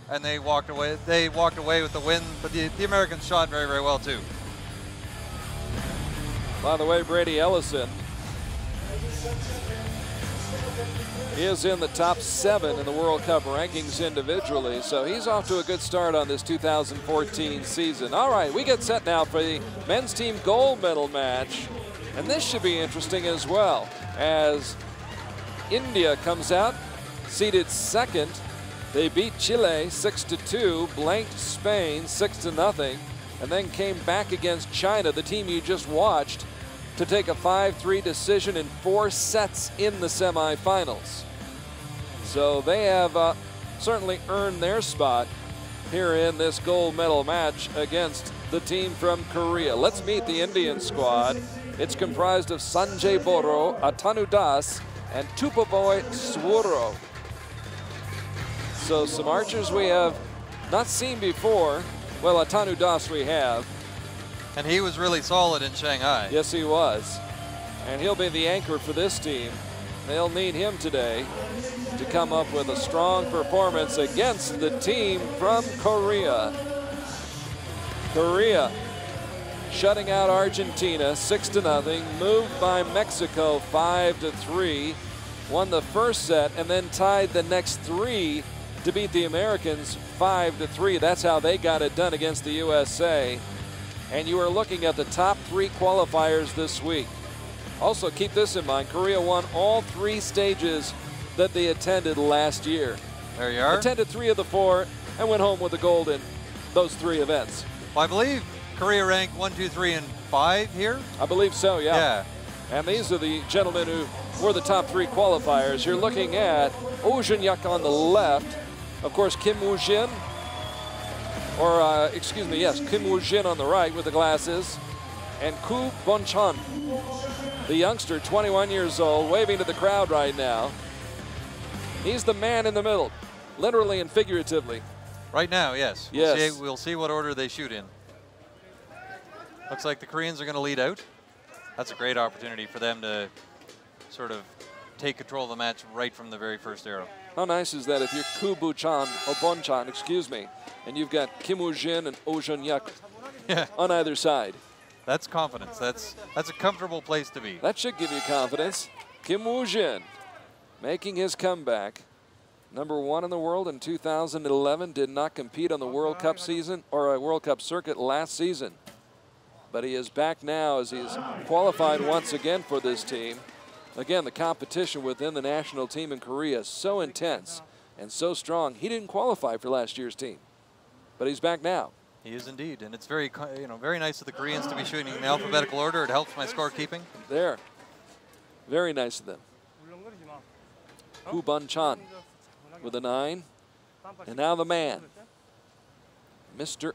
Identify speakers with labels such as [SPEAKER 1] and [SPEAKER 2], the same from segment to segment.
[SPEAKER 1] and they walked away. They walked away with the win, but the Americans shot very, very well too.
[SPEAKER 2] By the way, Brady Ellison is in the top 7 in the World Cup rankings individually, so he's off to a good start on this 2014 season. All right, we get set now for the men's team gold medal match, and this should be interesting as well, as India comes out, seeded 2nd. They beat Chile 6-2, blanked Spain 6-0, and then came back against China, the team you just watched, to take a 5-3 decision in 4 sets in the semifinals. So they have certainly earned their spot here in this gold medal match against the team from Korea. Let's meet the Indian squad. It's comprised of Sajay Boro, Atanu Das, and Thupuvoyi Swuro. So some archers we have not seen before. Well, Atanu Das we have.
[SPEAKER 1] And he was really solid in Shanghai.
[SPEAKER 2] Yes, he was. And he'll be the anchor for this team. They'll need him today to come up with a strong performance against the team from Korea. Korea shutting out Argentina 6-0, moved by Mexico 5-3, won the first set and then tied the next 3 to beat the Americans 5-3. That's how they got it done against the USA. And you are looking at the top 3 qualifiers this week. Also keep this in mind, Korea won all 3 stages that they attended last year.
[SPEAKER 1] There you are.
[SPEAKER 2] Attended 3 of the 4 and went home with the gold in those 3 events.
[SPEAKER 1] Well, I believe Korea ranked 1, 2, 3, and 5 here.
[SPEAKER 2] I believe so, yeah.
[SPEAKER 1] Yeah.
[SPEAKER 2] And these are the gentlemen who were the top 3 qualifiers. You're looking at Woojin on the left. Of course, Kim Woojin, or excuse me, yes, Kim Woojin on the right with the glasses. And Bonchan, the youngster, 21 years old, waving to the crowd right now. He's the man in the middle, literally and figuratively.
[SPEAKER 1] Right now, yes.
[SPEAKER 2] Yes.
[SPEAKER 1] We'll see what order they shoot in. Looks like the Koreans are going to lead out. That's a great opportunity for them to sort of take control of the match right from the very first arrow.
[SPEAKER 2] How nice is that if you're Bonchan, or Bonchan, excuse me, and you've got Kim Woojin and Woojin on either side.
[SPEAKER 1] That's confidence. That's a comfortable place to be.
[SPEAKER 2] That should give you confidence. Kim Woojin making his comeback. Number 1 in the world in 2011, did not compete on the World Cup season or a World Cup circuit last season. But he is back now as he's qualified once again for this team. Again, the competition within the national team in Korea is so intense and so strong. He didn't qualify for last year's team, but he's back now.
[SPEAKER 1] He is indeed, and it's very, very nice of the Koreans to be shooting in alphabetical order. It helps my scorekeeping.
[SPEAKER 2] There, very nice of them. Bonchan with a 9, and now the man, Mr.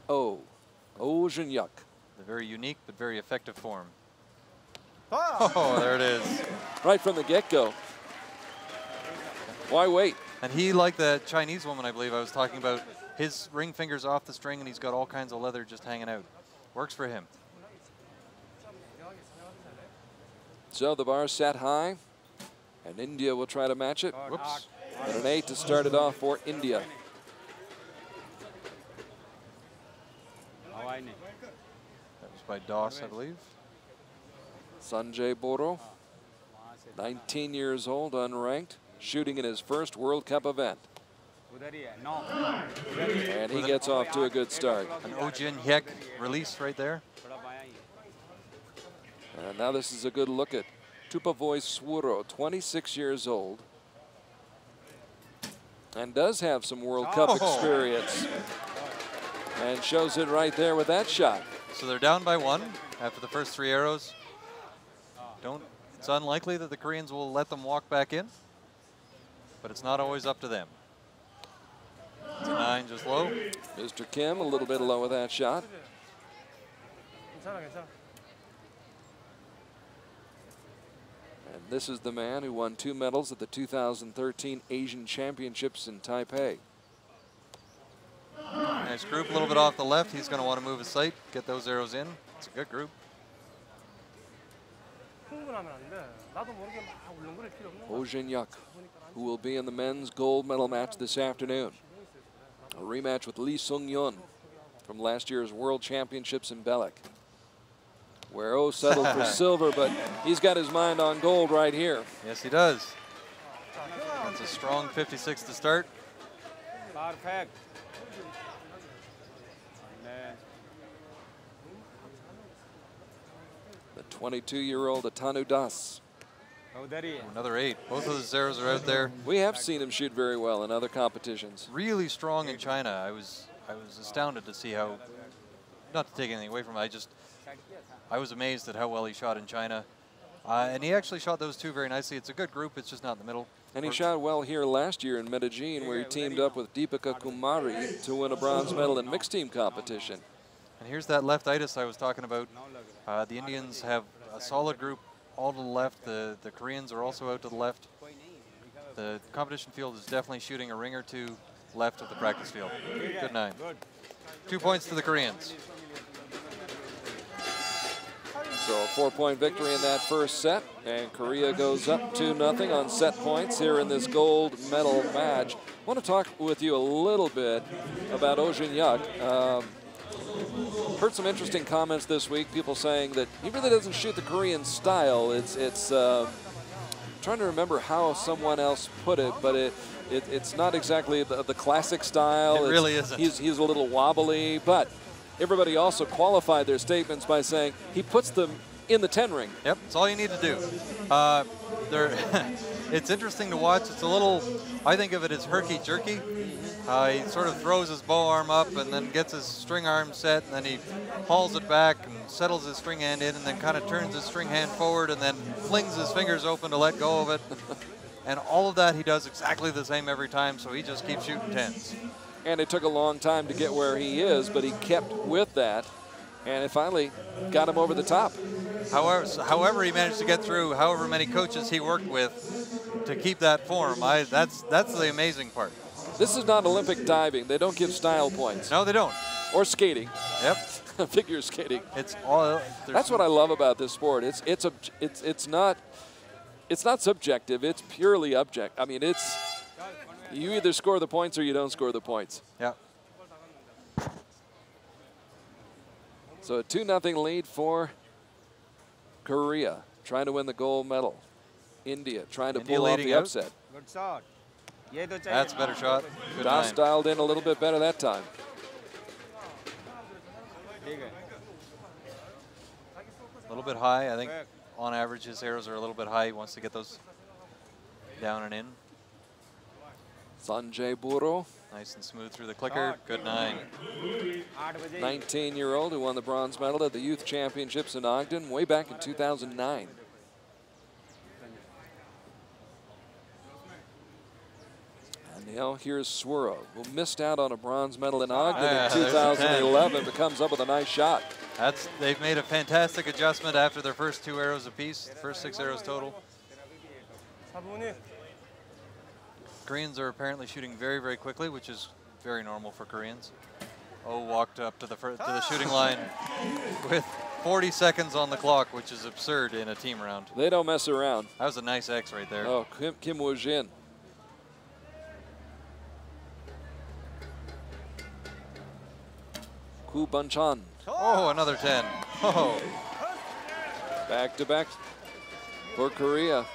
[SPEAKER 2] Woojin.
[SPEAKER 1] The very unique but very effective form. Oh, there it is.
[SPEAKER 2] Right from the get-go. Why wait?
[SPEAKER 1] And he, like the Chinese woman I believe I was talking about, his ring finger's off the string and he's got all kinds of leather just hanging out. Works for him.
[SPEAKER 2] So the bar set high, and India will try to match it.
[SPEAKER 1] Whoops.
[SPEAKER 2] But an 8 to start it off for India.
[SPEAKER 1] That was by Doss, I believe.
[SPEAKER 2] Sajay Boro, 19 years old, unranked, shooting in his first World Cup event. And he gets off to a good start.
[SPEAKER 1] An Woojin Hyek release right there.
[SPEAKER 2] And now this is a good look at Thupuvoyi Swuro, 26 years old, and does have some World Cup experience. And shows it right there with that shot.
[SPEAKER 1] So they're down by 1 after the first 3 arrows. It's unlikely that the Koreans will let them walk back in, but it's not always up to them. It's a 9 just low.
[SPEAKER 2] Mr. Kim a little bit low with that shot. And this is the man who won 2 medals at the 2013 Asian Championships in Taipei.
[SPEAKER 1] Nice group, a little bit off the left. He's going to want to move his sight, get those arrows in. It's a good group.
[SPEAKER 2] Woojin, who will be in the men's gold medal match this afternoon. A rematch with Lee Sung-yeon from last year's World Championships in Belek. Swuro settled for silver, but he's got his mind on gold right here.
[SPEAKER 1] Yes, he does. That's a strong 56 to start.
[SPEAKER 3] Perfect.
[SPEAKER 2] The 22-year-old Atanu Das.
[SPEAKER 1] Another 8. Both of the zeros are out there.
[SPEAKER 2] We have seen him shoot very well in other competitions.
[SPEAKER 1] Really strong in China. I was astounded to see how, not to take anything away from it, I was amazed at how well he shot in China. And he actually shot those two very nicely. It's a good group, it's just not in the middle.
[SPEAKER 2] And he shot well here last year in Medellin, where he teamed up with Deepika Kumari to win a bronze medal in mixed team competition.
[SPEAKER 1] And here's that leftitis I was talking about. The Indians have a solid group all to the left. The Koreans are also out to the left. The competition field is definitely shooting a ring or two left of the practice field. Good 9. 2 points to the Koreans.
[SPEAKER 2] So a 4-point victory in that first set, and Korea goes up 2-0 on set points here in this gold medal match. I want to talk with you a little bit about Hyek. Heard some interesting comments this week, people saying that he really doesn't shoot the Korean style. It's trying to remember how someone else put it, but it's not exactly the classic style.
[SPEAKER 1] It really isn't.
[SPEAKER 2] He's a little wobbly, but everybody also qualified their statements by saying he puts them in the 10 ring.
[SPEAKER 1] Yep, that's all you need to do. It's interesting to watch. It's a little, I think of it as herky-jerky. He sort of throws his bow arm up and then gets his string arm set, and then he hauls it back and settles his string hand in, and then kind of turns his string hand forward and then flings his fingers open to let go of it. And all of that he does exactly the same every time, so he just keeps shooting 10s.
[SPEAKER 2] And it took a long time to get where he is, but he kept with that, and it finally got him over the top.
[SPEAKER 1] However he managed to get through however many coaches he worked with to keep that form, that's the amazing part.
[SPEAKER 2] This is not Olympic diving. They don't give style points.
[SPEAKER 1] No, they don't.
[SPEAKER 2] Or skating.
[SPEAKER 1] Yep.
[SPEAKER 2] Figure skating.
[SPEAKER 1] It's all.
[SPEAKER 2] That's what I love about this sport. It's not subjective. It's purely objective. I mean, you either score the points or you don't score the points.
[SPEAKER 1] Yeah.
[SPEAKER 2] So a 2-0 lead for Korea, trying to win the gold medal. India trying to pull off the upset.
[SPEAKER 3] Good shot.
[SPEAKER 1] That's a better shot. Good
[SPEAKER 2] Das
[SPEAKER 1] 9.
[SPEAKER 2] dialed in a little bit better that time.
[SPEAKER 1] A little bit high. I think on average his arrows are a little bit high. He wants to get those down and in.
[SPEAKER 2] Sajay Boro,
[SPEAKER 1] Nice and smooth through the clicker. Good 9.
[SPEAKER 2] 19-year-old who won the bronze medal at the Youth Championships in Ogden way back in 2009. And now here's Swuro, who missed out on a bronze medal in Ogden in 2011, but comes up with a nice shot.
[SPEAKER 1] They've made a fantastic adjustment after their first 2 arrows apiece, first 6 arrows total. Koreans are apparently shooting very, very quickly, which is very normal for Koreans. Walked up to the shooting line with 40 seconds on the clock, which is absurd in a team round.
[SPEAKER 2] They don't mess around.
[SPEAKER 1] That was a nice X right there.
[SPEAKER 2] Oh, Kim Woojin. Bonchan.
[SPEAKER 1] Oh, another 10. Oh.
[SPEAKER 2] Back to back for Korea.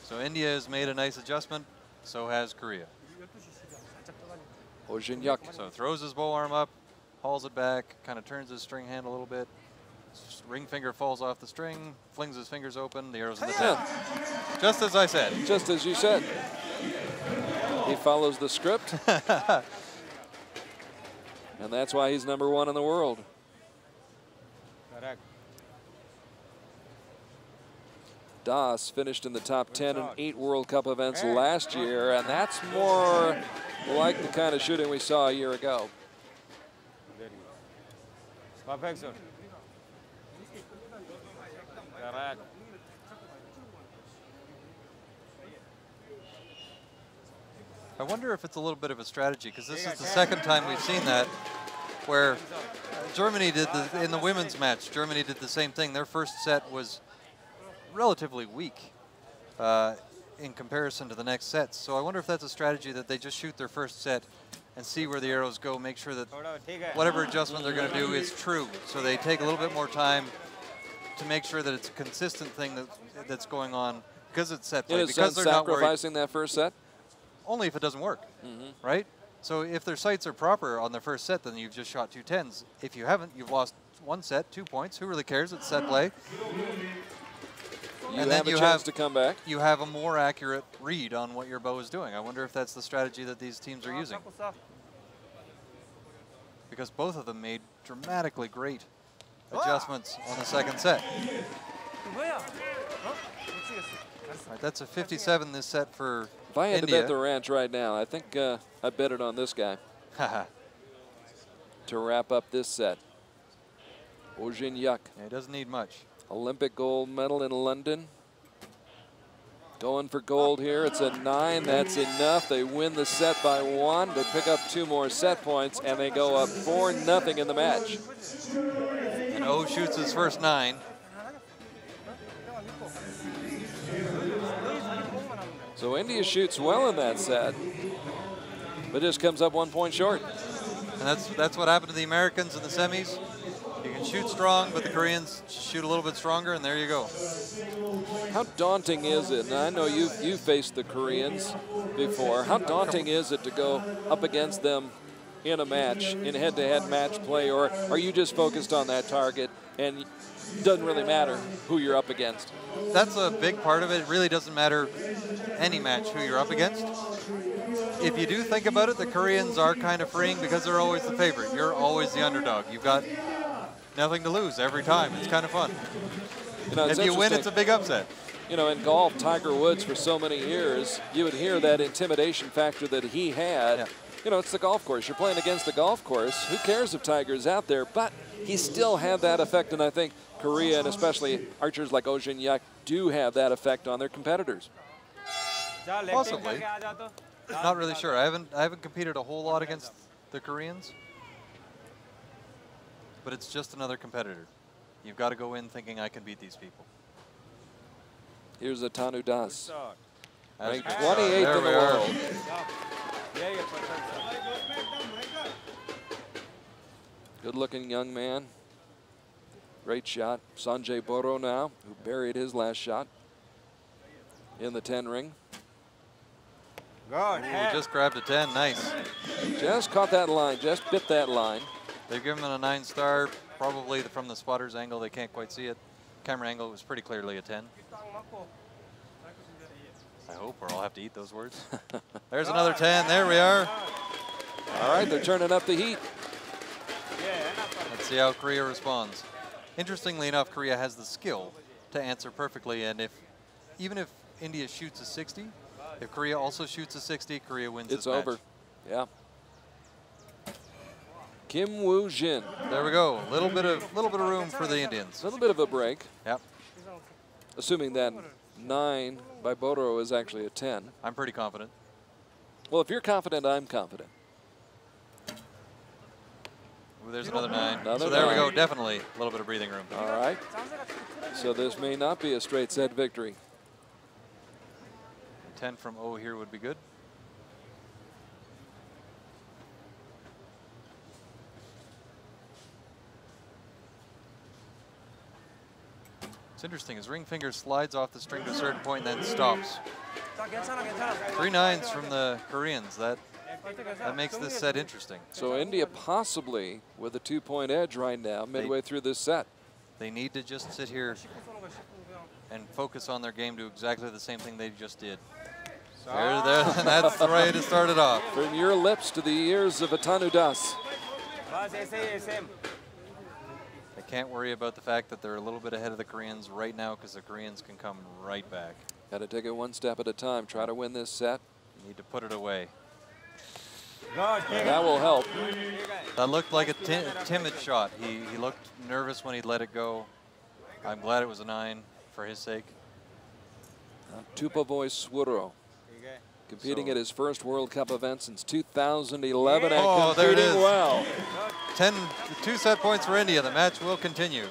[SPEAKER 1] So India has made a nice adjustment. So has Korea.
[SPEAKER 2] Hyek.
[SPEAKER 1] So throws his bow arm up, hauls it back, kind of turns his string hand a little bit. Ring finger falls off the string, flings his fingers open, the arrow's in the 10. Just as I said.
[SPEAKER 2] Just as you said. He follows the script. And that's why he's #1 in the world.
[SPEAKER 3] Correct.
[SPEAKER 2] Das finished in the top 10 in 8 World Cup events last year, and that's more like the kind of shooting we saw a year ago.
[SPEAKER 3] Perfect, sir. Correct.
[SPEAKER 1] I wonder if it's a little bit of a strategy, because this is the second time we've seen that, where Germany did in the women's match, Germany did the same thing. Their first set was relatively weak in comparison to the next sets. So I wonder if that's a strategy that they just shoot their first set and see where the arrows go, make sure that
[SPEAKER 3] थोड़ा ठीक है
[SPEAKER 1] whatever adjustment they're going to do is true. So they take a little bit more time to make sure that it's a consistent thing that's going on because it's set play.
[SPEAKER 2] In a
[SPEAKER 1] Because
[SPEAKER 2] sense,
[SPEAKER 1] they're not worried.
[SPEAKER 2] sacrificing that first set?
[SPEAKER 1] Only if it doesn't work, right? So if their sights are proper on their first set, then you've just shot 2 10s. If you haven't, you've lost 1 set, 2 points. Who really cares? It's set play.
[SPEAKER 2] You have a chance to come back.
[SPEAKER 1] You have a more accurate read on what your bow is doing. I wonder if that's the strategy that these teams are using. Because both of them made dramatically great adjustments on the second set. All right, that's a 57 this set for
[SPEAKER 2] If I had
[SPEAKER 1] India.
[SPEAKER 2] to bet the ranch right now, I think I'd bet it on this guy to wrap up this set. Woojin.
[SPEAKER 1] Yeah, he doesn't need much.
[SPEAKER 2] Olympic gold medal in London. Going for gold here. It's a 9. That's enough. They win the set by 1. They pick up 2 more set points, and they go up 4-0 in the match.
[SPEAKER 1] And O shoots his first 9.
[SPEAKER 2] So India shoots well in that set, but just comes up 1 point short.
[SPEAKER 1] And that's what happened to the Americans in the semis. You can shoot strong, but the Koreans shoot a little bit stronger, and there you go.
[SPEAKER 2] How daunting is it? And I know you've faced the Koreans before. How daunting is it to go up against them in a match, in head-to-head match play, or are you just focused on that target and it doesn't really matter who you're up against?
[SPEAKER 1] That's a big part of it. It really doesn't matter any match who you're up against. If you do think about it, the Koreans are kind of freeing because they're always the favorite. You're always the underdog. You've got nothing to lose every time. It's kind of fun.
[SPEAKER 2] You know,
[SPEAKER 1] if you win, it's a big upset.
[SPEAKER 2] You know, in golf, Tiger Woods for so many years, you would hear that intimidation factor that he had.
[SPEAKER 1] Yeah.
[SPEAKER 2] You know, it's the golf course. You're playing against the golf course. Who cares if Tiger's out there? But he still had that effect, and I think Korea, and especially archers like Woojin do have that effect on their competitors.
[SPEAKER 1] Possibly. Not really sure. I haven't competed a whole lot against the Koreans, but it's just another competitor. You've got to go in thinking I can beat these people.
[SPEAKER 2] Here's Atanu Das,
[SPEAKER 1] As
[SPEAKER 2] ranked
[SPEAKER 1] good.
[SPEAKER 2] 28th
[SPEAKER 1] There
[SPEAKER 2] in the
[SPEAKER 1] we are.
[SPEAKER 2] world. Good-looking young man. Great shot. Sajay Boro now, who buried his last shot in the 10 ring.
[SPEAKER 3] Good.
[SPEAKER 1] Ooh, just grabbed a 10. Nice.
[SPEAKER 2] Just caught that line, just bit that line.
[SPEAKER 1] They've given him a 9-star. Probably from the spotter's angle, they can't quite see it. Camera angle was pretty clearly a 10. I hope, or I'll have to eat those words. There's another 10. There we are.
[SPEAKER 2] All right, they're turning up the heat.
[SPEAKER 1] Let's see how Korea responds. Interestingly enough, Korea has the skill to answer perfectly, and even if India shoots a 60, if Korea also shoots a 60, Korea wins
[SPEAKER 2] It's
[SPEAKER 1] this match.
[SPEAKER 2] over. Yeah. Kim Woojin.
[SPEAKER 1] There we go. A little bit of room for the Indians.
[SPEAKER 2] A little bit of a break.
[SPEAKER 1] Yep.
[SPEAKER 2] Assuming that 9 by Boro is actually a 10.
[SPEAKER 1] I'm pretty confident.
[SPEAKER 2] Well, if you're confident, I'm confident.
[SPEAKER 1] Ooh, there's another 9.
[SPEAKER 2] Another
[SPEAKER 1] So there we
[SPEAKER 2] 9.
[SPEAKER 1] go. Definitely a little bit of breathing room.
[SPEAKER 2] All right. So this may not be a straight set victory.
[SPEAKER 1] 10 from O here would be good. It's interesting. His ring finger slides off the string to a certain point and then stops. 3 9s from the Koreans. That makes this set interesting.
[SPEAKER 2] So India possibly with a 2-point edge right now, midway through this set.
[SPEAKER 1] They need to just sit here and focus on their game, do exactly the same thing they just did. There, that's the way to start it off.
[SPEAKER 2] From your lips to the ears of Atanu Das.
[SPEAKER 1] They can't worry about the fact that they're a little bit ahead of the Koreans right now because the Koreans can come right back.
[SPEAKER 2] Got to take it one step at a time. Try to win this set.
[SPEAKER 1] You need to put it away.
[SPEAKER 2] That will help.
[SPEAKER 1] That looked like a timid shot. He looked nervous when he let it go. I'm glad it was a 9 for his sake.
[SPEAKER 2] Thupuvoyi Swuro, competing at his first World Cup event since 2011 and
[SPEAKER 1] Oh, there it
[SPEAKER 2] competing
[SPEAKER 1] is.
[SPEAKER 2] well.
[SPEAKER 1] 2 set points for India. The match will continue.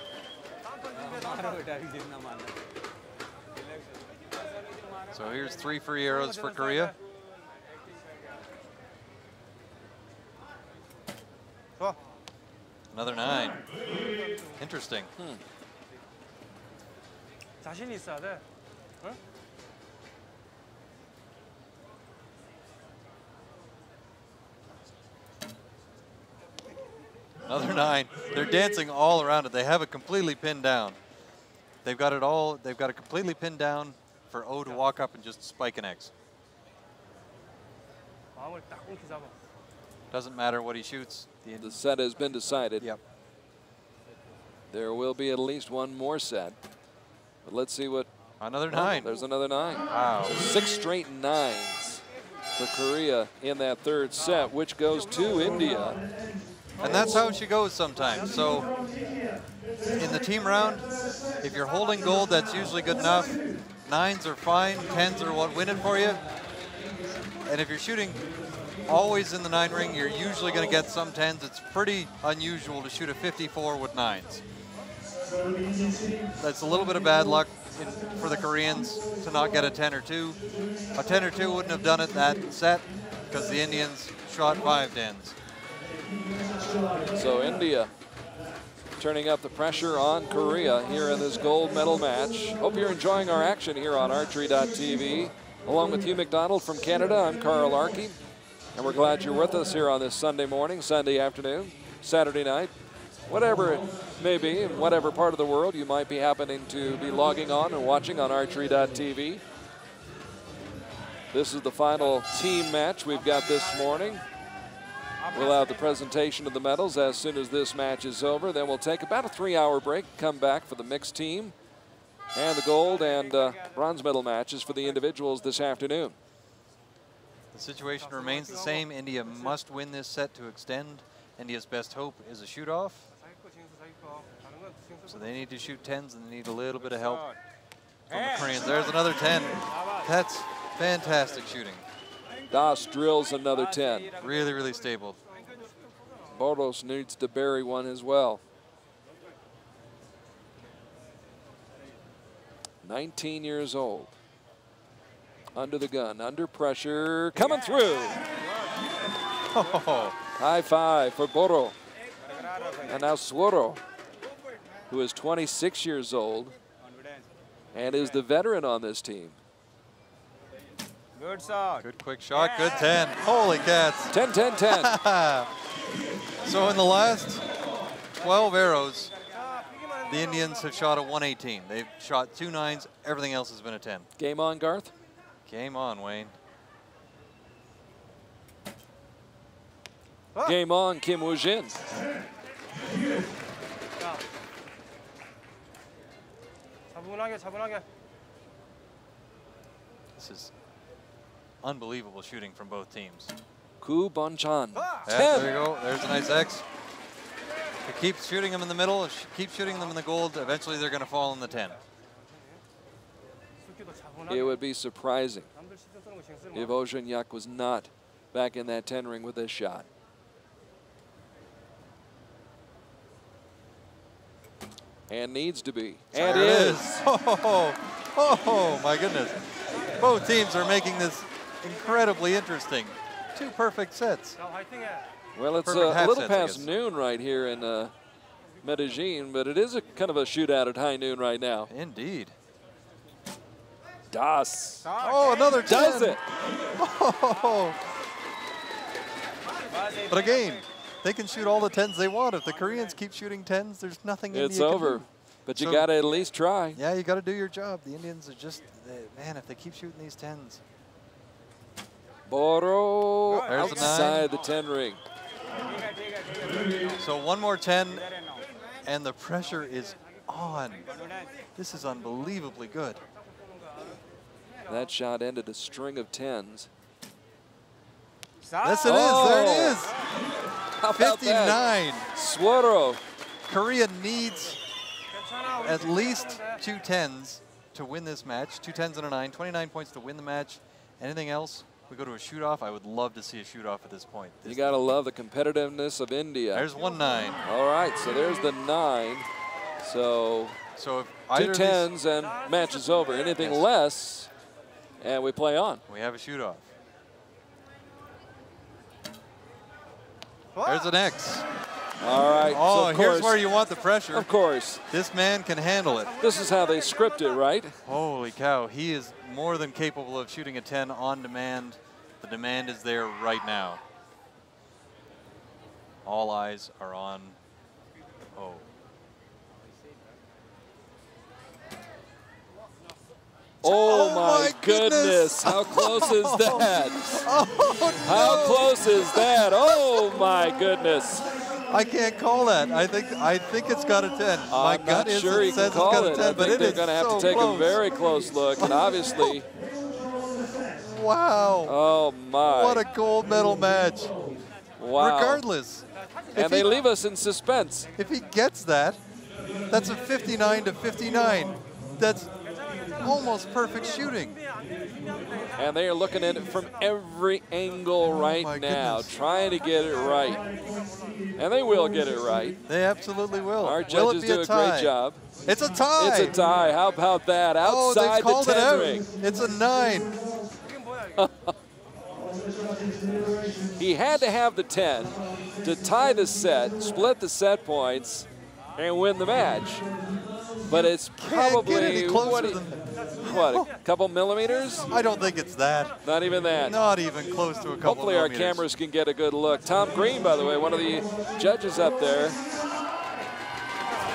[SPEAKER 1] So here's 3 free arrows for Korea. Another 9. Interesting.
[SPEAKER 3] 자신 있어야 돼. 응?
[SPEAKER 1] Another 9. They're dancing all around it. They have it completely pinned down. They've got it all. They've got it completely pinned down for O to walk up and just spike an X.
[SPEAKER 3] 마음을 딱 엉키 잡아.
[SPEAKER 1] Doesn't matter what he shoots.
[SPEAKER 2] The set has been decided.
[SPEAKER 1] Yep.
[SPEAKER 2] There will be at least one more set. But let's see what.
[SPEAKER 1] Another 9.
[SPEAKER 2] There's another 9.
[SPEAKER 1] Wow.
[SPEAKER 2] So 6 straight 9s for Korea in that third set, which goes to India.
[SPEAKER 1] And that's how she goes sometimes. So in the team round, if you're holding gold, that's usually good enough. 9s are fine. 10s are what win it for you. And if you're shooting always in the 9 ring, you're usually going to get some 10s. It's pretty unusual to shoot a 54 with 9s. That's a little bit of bad luck for the Koreans to not get a 10 or 2. A 10 or 2 wouldn't have done it that set because the Indians shot 5 10s.
[SPEAKER 2] So India turning up the pressure on Korea here in this gold medal match. Hope you're enjoying our action here on Archery.tv. Along with Hugh McDonald from Canada, I'm Carl ARKY. And we're glad you're with us here on this Sunday morning, Sunday afternoon, Saturday night. Whatever it may be, in whatever part of the world you might be happening to be logging on and watching on Archery.tv. This is the final team match we've got this morning. We'll have the presentation of the medals as soon as this match is over. Then we'll take about a 3-hour break, come back for the mixed team and the gold and bronze medal matches for the individuals this afternoon.
[SPEAKER 1] The situation remains the same. India must win this set to extend. India's best hope is a shoot-off. So they need to shoot 10s and they need a little bit of help from the Koreans. There's another 10. That's fantastic shooting.
[SPEAKER 2] Das drills another 10.
[SPEAKER 1] Really, really stable.
[SPEAKER 2] Boros needs to bury one as well. 19 years old. Under the gun, under pressure, coming through.
[SPEAKER 1] Oh.
[SPEAKER 2] High five for Boro. And now Swuro, who is 26 years old and is the veteran on this team.
[SPEAKER 3] Good shot.
[SPEAKER 1] Good quick shot, good 10. Holy cats.
[SPEAKER 2] 10, 10, 10.
[SPEAKER 1] So in the last 12 arrows, the Indians have shot a 118. They've shot 2 9s, everything else has been a 10.
[SPEAKER 2] Game on, Garth.
[SPEAKER 1] Game on, Wayne.
[SPEAKER 2] Game on, Kim Woojin.
[SPEAKER 3] 차분하게.
[SPEAKER 1] This is unbelievable shooting from both teams.
[SPEAKER 2] Bonchan.
[SPEAKER 1] Yeah, there you go. There's a nice X. If he keeps shooting them in the middle, keep shooting them in the gold, eventually they're going to fall in the 10.
[SPEAKER 2] It would be surprising if Hyek was not back in that 10 ring with this shot. And needs to be. And
[SPEAKER 1] there
[SPEAKER 2] is.
[SPEAKER 1] Oh, my goodness. Both teams are making this incredibly interesting. 2 perfect sets.
[SPEAKER 2] Well, it's a little past noon right here in Medellin, but it is a kind of a shootout at high noon right now.
[SPEAKER 1] Indeed.
[SPEAKER 2] Das.
[SPEAKER 1] Oh, another 10.
[SPEAKER 2] Does it.
[SPEAKER 1] Oh. But again, they can shoot all the 10s they want. If the Koreans keep shooting 10s, there's nothing
[SPEAKER 2] It's
[SPEAKER 1] India can
[SPEAKER 2] over.
[SPEAKER 1] do.
[SPEAKER 2] But you got to at least try.
[SPEAKER 1] Yeah, you got to do your job. The Indians are just, man, if they keep shooting these 10s.
[SPEAKER 2] Boro
[SPEAKER 1] There's
[SPEAKER 2] outside the 10 ring.
[SPEAKER 1] So one more 10, and the pressure is on. This is unbelievably good.
[SPEAKER 2] That shot ended a string of 10s.
[SPEAKER 1] Yes, it is. There it is.
[SPEAKER 2] How about
[SPEAKER 1] 59.
[SPEAKER 2] that? Swuro.
[SPEAKER 1] Korea needs at least 2 10s to win this match. 2 10s and a 9. 29 points to win the match. Anything else? We go to a shoot-off. I would love to see a shoot-off at this point.
[SPEAKER 2] You got to love the competitiveness of India.
[SPEAKER 1] There's 1 9.
[SPEAKER 2] All right, so there's the 9. So
[SPEAKER 1] if
[SPEAKER 2] 2 10s and match is over. Anything less, and we play on.
[SPEAKER 1] We have a shoot-off. There's an X.
[SPEAKER 2] All right.
[SPEAKER 1] Oh,
[SPEAKER 2] so of
[SPEAKER 1] here's
[SPEAKER 2] course,
[SPEAKER 1] where you want the pressure.
[SPEAKER 2] Of course.
[SPEAKER 1] This man can handle it.
[SPEAKER 2] This is how they script it, right?
[SPEAKER 1] Holy cow. He is more than capable of shooting a 10 on demand. The demand is there right now. All eyes are on O.
[SPEAKER 2] Oh my goodness. How close is that?
[SPEAKER 1] Oh, no.
[SPEAKER 2] How close is that? Oh my goodness.
[SPEAKER 1] I can't call that. I think it's got a 10. My
[SPEAKER 2] I'm
[SPEAKER 1] gut
[SPEAKER 2] not sure you can
[SPEAKER 1] says it's got
[SPEAKER 2] call
[SPEAKER 1] a
[SPEAKER 2] it.
[SPEAKER 1] 10,
[SPEAKER 2] I
[SPEAKER 1] but
[SPEAKER 2] think
[SPEAKER 1] it
[SPEAKER 2] they're
[SPEAKER 1] is
[SPEAKER 2] going to have
[SPEAKER 1] so
[SPEAKER 2] to take
[SPEAKER 1] close.
[SPEAKER 2] a very close look, and obviously,
[SPEAKER 1] Wow.
[SPEAKER 2] oh my.
[SPEAKER 1] What a gold medal match.
[SPEAKER 2] Wow.
[SPEAKER 1] Regardless.
[SPEAKER 2] And they leave us in suspense.
[SPEAKER 1] If he gets that, that's a 59 to 59. That's almost perfect shooting.
[SPEAKER 2] And they are looking at it from every angle right now,
[SPEAKER 1] goodness.
[SPEAKER 2] trying to get it right. And they will get it right.
[SPEAKER 1] They absolutely will.
[SPEAKER 2] Our
[SPEAKER 1] Will
[SPEAKER 2] judges
[SPEAKER 1] it be
[SPEAKER 2] do a great job.
[SPEAKER 1] It's a tie.
[SPEAKER 2] It's a tie. How about that?
[SPEAKER 1] Oh,
[SPEAKER 2] Outside
[SPEAKER 1] they've called
[SPEAKER 2] the
[SPEAKER 1] it
[SPEAKER 2] 10
[SPEAKER 1] out.
[SPEAKER 2] ring.
[SPEAKER 1] It's a 9.
[SPEAKER 2] He had to have the 10 to tie the set, split the set points, and win the match. But it's
[SPEAKER 1] Can't get any
[SPEAKER 2] probably,
[SPEAKER 1] closer than
[SPEAKER 2] what, a couple millimeters?
[SPEAKER 1] I don't think it's that.
[SPEAKER 2] Not even that.
[SPEAKER 1] Not even close to a couple
[SPEAKER 2] Hopefully our
[SPEAKER 1] millimeters.
[SPEAKER 2] cameras can get a good look. Tom Green, by the way, one of the judges up there.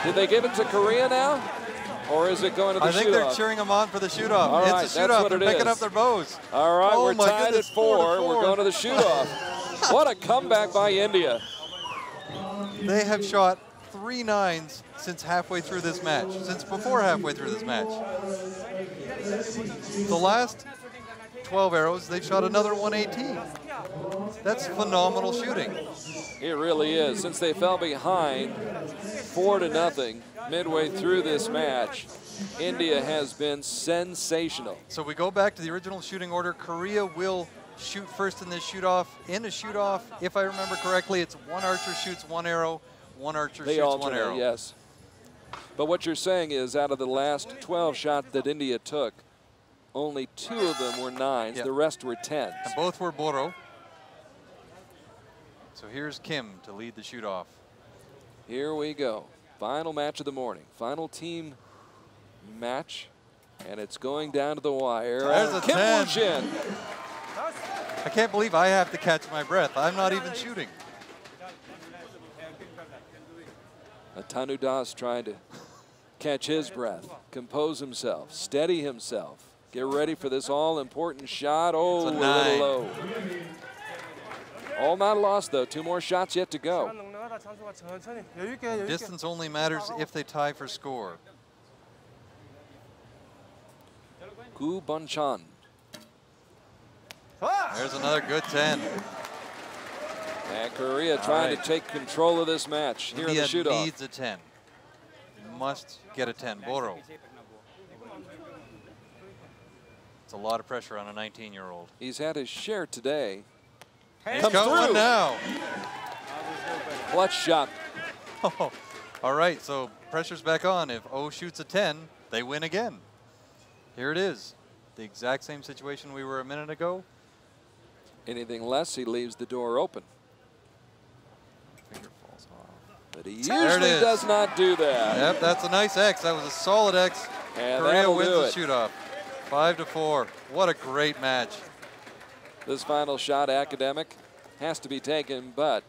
[SPEAKER 2] Did they give it to Korea now? Or is it going to the
[SPEAKER 1] I think they're
[SPEAKER 2] shoot-off?
[SPEAKER 1] cheering them on for the shoot-off.
[SPEAKER 2] All right,
[SPEAKER 1] it's a
[SPEAKER 2] that's
[SPEAKER 1] shoot-off.
[SPEAKER 2] what
[SPEAKER 1] They're
[SPEAKER 2] it
[SPEAKER 1] picking
[SPEAKER 2] is.
[SPEAKER 1] up their bows.
[SPEAKER 2] All right,
[SPEAKER 1] Oh
[SPEAKER 2] we're
[SPEAKER 1] my
[SPEAKER 2] tied
[SPEAKER 1] goodness,
[SPEAKER 2] at 4.
[SPEAKER 1] 4-4.
[SPEAKER 2] We're going to the shoot-off. What a comeback by India.
[SPEAKER 1] They have shot 3 9s since halfway through this match, since before halfway through this match. The last 12 arrows, they shot another 118. That's phenomenal shooting.
[SPEAKER 2] It really is. Since they fell behind 4-0 midway through this match, India has been sensational.
[SPEAKER 1] So we go back to the original shooting order. Korea will shoot first in this shoot-off. In a shoot-off, if I remember correctly, it's one archer shoots 1 arrow, one archer
[SPEAKER 2] They
[SPEAKER 1] shoots
[SPEAKER 2] alternate,
[SPEAKER 1] 1 arrow.
[SPEAKER 2] yes. But what you're saying is out of the last 12 shots that India took, only 2 of them were 9s.
[SPEAKER 1] Yep.
[SPEAKER 2] The rest were 10s.
[SPEAKER 1] And both were Boro. So here's Kim to lead the shoot-off.
[SPEAKER 2] Here we go. Final match of the morning. Final team match. And it's going down to the wire.
[SPEAKER 1] There's a
[SPEAKER 2] Kim
[SPEAKER 1] 10.
[SPEAKER 2] Woojin.
[SPEAKER 1] I can't believe I have to catch my breath. I'm not even shooting.
[SPEAKER 2] Atanu Das trying to catch his breath, compose himself, steady himself, get ready for this all-important shot. Oh,
[SPEAKER 1] It's a
[SPEAKER 2] a
[SPEAKER 1] 9.
[SPEAKER 2] little low. All not lost, though. 2 more shots yet to go.
[SPEAKER 1] Distance only matters if they tie for score.
[SPEAKER 2] Bonchan.
[SPEAKER 1] There's another good 10.
[SPEAKER 2] And Korea trying to take control of this match here in
[SPEAKER 1] India
[SPEAKER 2] the shoot-off.
[SPEAKER 1] needs a 10. Must get a 10. Boro. It's a lot of pressure on a 19-year-old.
[SPEAKER 2] He's had his share today.
[SPEAKER 1] He's
[SPEAKER 2] Comes
[SPEAKER 1] got
[SPEAKER 2] through.
[SPEAKER 1] one now.
[SPEAKER 2] Clutch shot.
[SPEAKER 1] Oh, all right, so pressure's back on. If O shoots a 10, they win again. Here it is. The exact same situation we were a minute ago.
[SPEAKER 2] Anything less, he leaves the door open.
[SPEAKER 1] Finger falls off.
[SPEAKER 2] But he
[SPEAKER 1] There it
[SPEAKER 2] usually
[SPEAKER 1] is.
[SPEAKER 2] does not do that.
[SPEAKER 1] Yep, that's a nice X. That was a solid X.
[SPEAKER 2] And
[SPEAKER 1] Korea
[SPEAKER 2] that'll
[SPEAKER 1] wins
[SPEAKER 2] do
[SPEAKER 1] the
[SPEAKER 2] it.
[SPEAKER 1] shoot-off. 5-4. What a great match.
[SPEAKER 2] This final shot, academic, has to be taken, but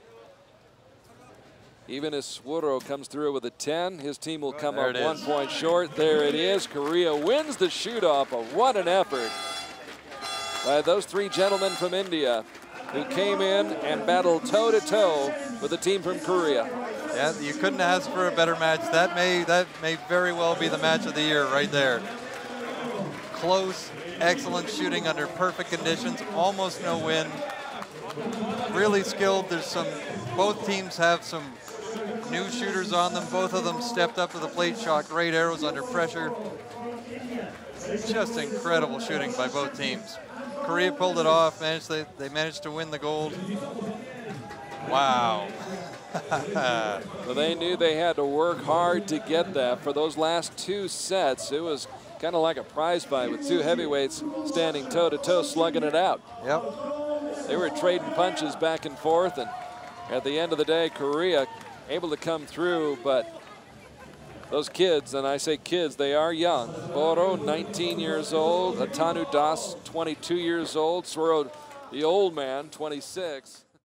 [SPEAKER 2] even as Swuro comes through with a 10, his team will come
[SPEAKER 1] There
[SPEAKER 2] up
[SPEAKER 1] it
[SPEAKER 2] 1
[SPEAKER 1] is.
[SPEAKER 2] point short. There it is. Korea wins the shoot-off. What an effort by those 3 gentlemen from India who came in and battled toe-to-toe with the team from Korea.
[SPEAKER 1] Yeah, you couldn't ask for a better match. That may very well be the match of the year right there. Close, excellent shooting under perfect conditions, almost no wind. Really skilled. Both teams have some new shooters on them. Both of them stepped up to the plate, shot great arrows under pressure. Just incredible shooting by both teams. Korea pulled it off. They managed to win the gold. Wow.
[SPEAKER 2] Well, they knew they had to work hard to get that. For those last 2 sets, it was kind of like a prize fight with 2 heavyweights standing toe-to-toe, slugging it out.
[SPEAKER 1] Yep.
[SPEAKER 2] They were trading punches back and forth, and at the end of the day, Korea able to come through, but those kids, and I say kids, they are young. Boro, 19 years old. Atanu Das, 22 years old. Swuro, the old man, 26.